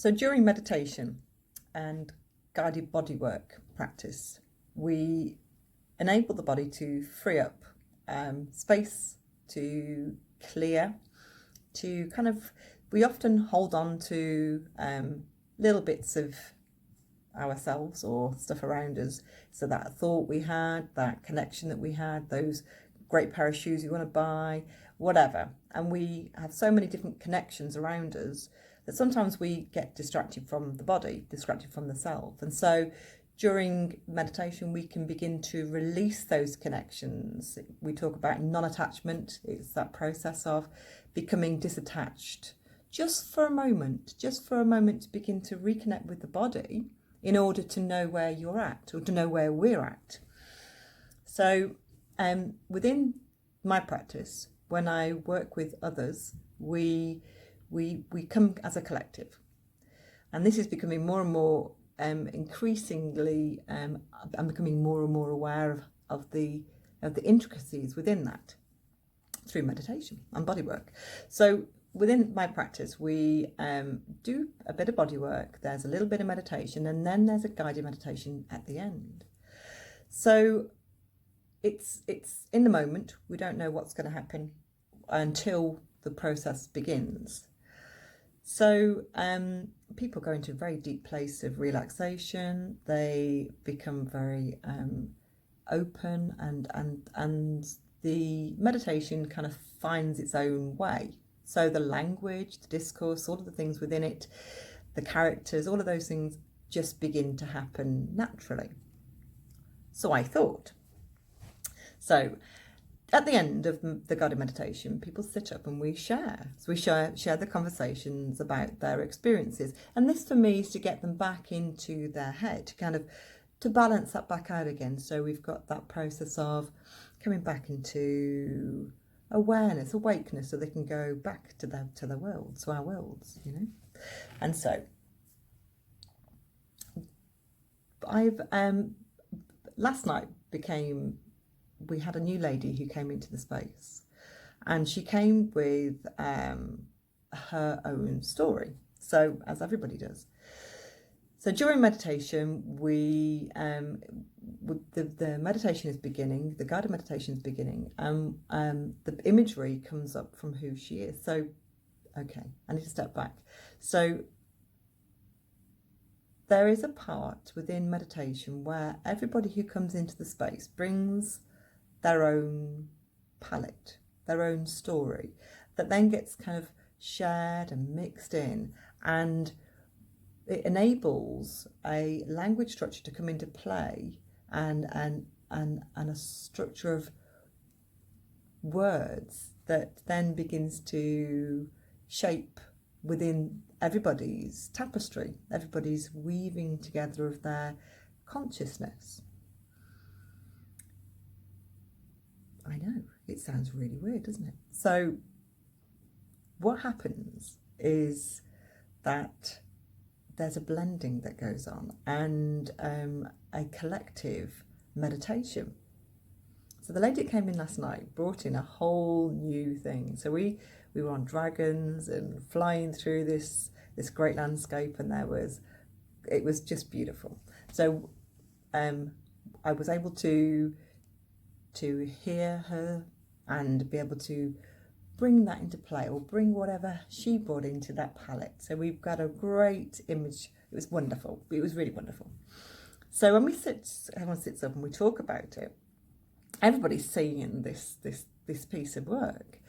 So during meditation and guided bodywork practice, we enable the body to free up space, to clear, to kind of, we often hold on to little bits of ourselves or stuff around us. So that thought we had, that connection that we had, those great pair of shoes you want to buy, whatever. And we have so many different connections around us that sometimes we get distracted from the body, distracted from the self. And so during meditation, we can begin to release those connections. We talk about non-attachment. It's that process of becoming disattached just for a moment to begin to reconnect with the body in order to know where you're at, or to know where we're at. So within my practice, when I work with others, we come as a collective. And this is becoming more and more increasingly, I'm becoming more and more aware of the intricacies within that through meditation and body work. So within my practice, we do a bit of body work, there's a little bit of meditation, and then there's a guided meditation at the end. So it's in the moment. We don't know what's going to happen until the process begins. So people go into a very deep place of relaxation. They become very open, and the meditation kind of finds its own way. So the language, the discourse, all of the things within it, the characters, all of those things just begin to happen naturally. So I thought. So at the end of the guided meditation, people sit up and we share. So we share the conversations about their experiences. And this for me is to get them back into their head, kind of to balance that back out again. So we've got that process of coming back into awareness, awakeness, so they can go back to their worlds, to our worlds, you know. And so I've last night we had a new lady who came into the space, and she came with her own story. So as everybody does. So during meditation, the meditation is beginning, the guided meditation is beginning, the imagery comes up from who she is. So, okay, I need to step back. So there is a part within meditation where everybody who comes into the space brings their own palette, their own story, that then gets kind of shared and mixed in, and it enables a language structure to come into play, and a structure of words that then begins to shape within everybody's tapestry, everybody's weaving together of their consciousness. I know, it sounds really weird, doesn't it? So what happens is that there's a blending that goes on, and a collective meditation. So the lady that came in last night brought in a whole new thing. So we were on dragons and flying through this great landscape, and it was just beautiful. So I was able to hear her and be able to bring that into play, or bring whatever she brought into that palette. So we've got a great image. It was wonderful. It was really wonderful. So when everyone sits up and we talk about it, everybody's seeing this piece of work.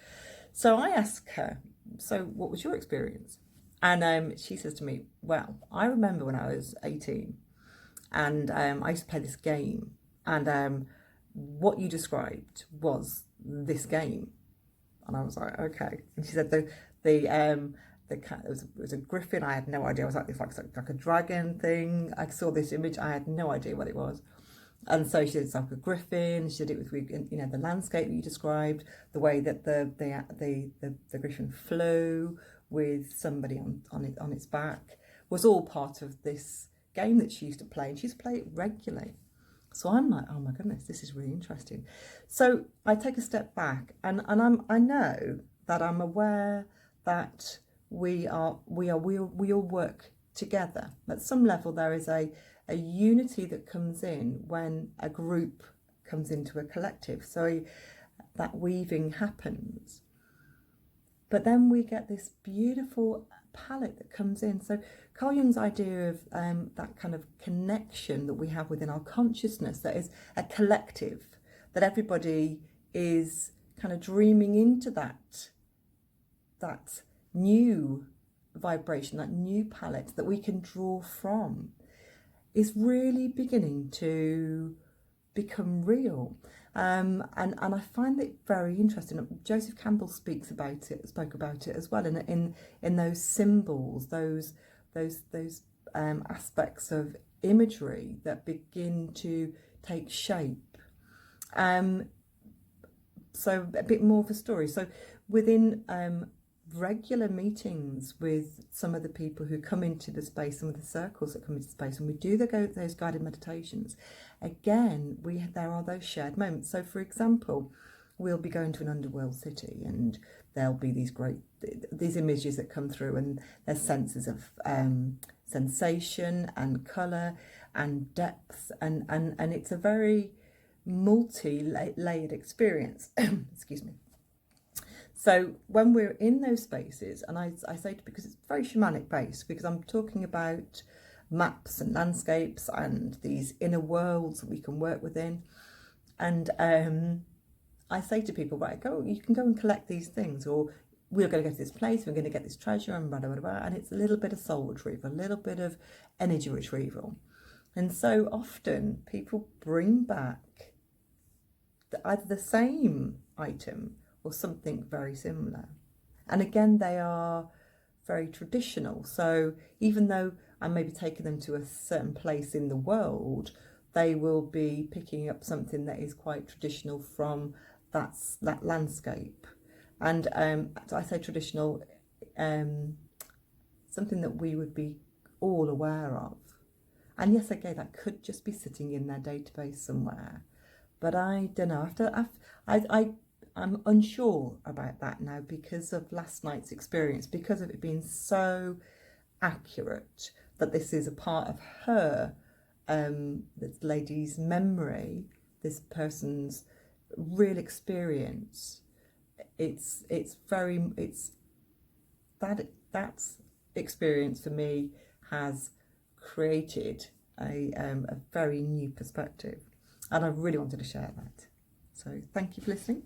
So I asked her, so what was your experience? And she says to me, well, I remember when I was 18, and I used to play this game, and what you described was this game. And I was like, okay. And she said the cat, it was a griffin. I had no idea. I was like, it's like a dragon thing. I saw this image. I had no idea what it was. And so she said it's like a griffin. She said it was, you know, the landscape that you described, the way that the griffin flew with somebody on its back, was all part of this game that she used to play, and she used to play it regularly. So I'm like, oh my goodness, this is really interesting. So I take a step back, and I know that I'm aware that we all work together. At some level, there is a unity that comes in when a group comes into a collective. So that weaving happens. But then we get this beautiful palette that comes in. So Carl Jung's idea of that kind of connection that we have within our consciousness, that is a collective, that everybody is kind of dreaming into that new vibration, that new palette that we can draw from, is really beginning to become real. And I find it very interesting. Joseph Campbell spoke about it as well in those symbols, those aspects of imagery that begin to take shape. So a bit more of a story. So within regular meetings with some of the people who come into the space, some of the circles that come into space, and we do those guided meditations, again, there are those shared moments. So for example, we'll be going to an underworld city, and there'll be these images that come through, and there's senses of sensation and colour and depth, and it's a very multi-layered experience. Excuse me. So when we're in those spaces, and I say, because it's very shamanic based, because I'm talking about maps and landscapes and these inner worlds that we can work within, and I say to people, right, you can go and collect these things, or we're going to go to this place, we're going to get this treasure, and blah, blah, blah, blah, and it's a little bit of soul retrieval, a little bit of energy retrieval. And so often people bring back either the same item or something very similar. And again, they are very traditional. So even though I may be taking them to a certain place in the world, they will be picking up something that is quite traditional from that landscape. And I say traditional, something that we would be all aware of. And yes, okay, that could just be sitting in their database somewhere. But I don't know, I'm unsure about that now because of last night's experience, because of it being so accurate that this is a part of her, this lady's memory, this person's real experience. That experience for me has created a very new perspective, and I really wanted to share that. So thank you for listening.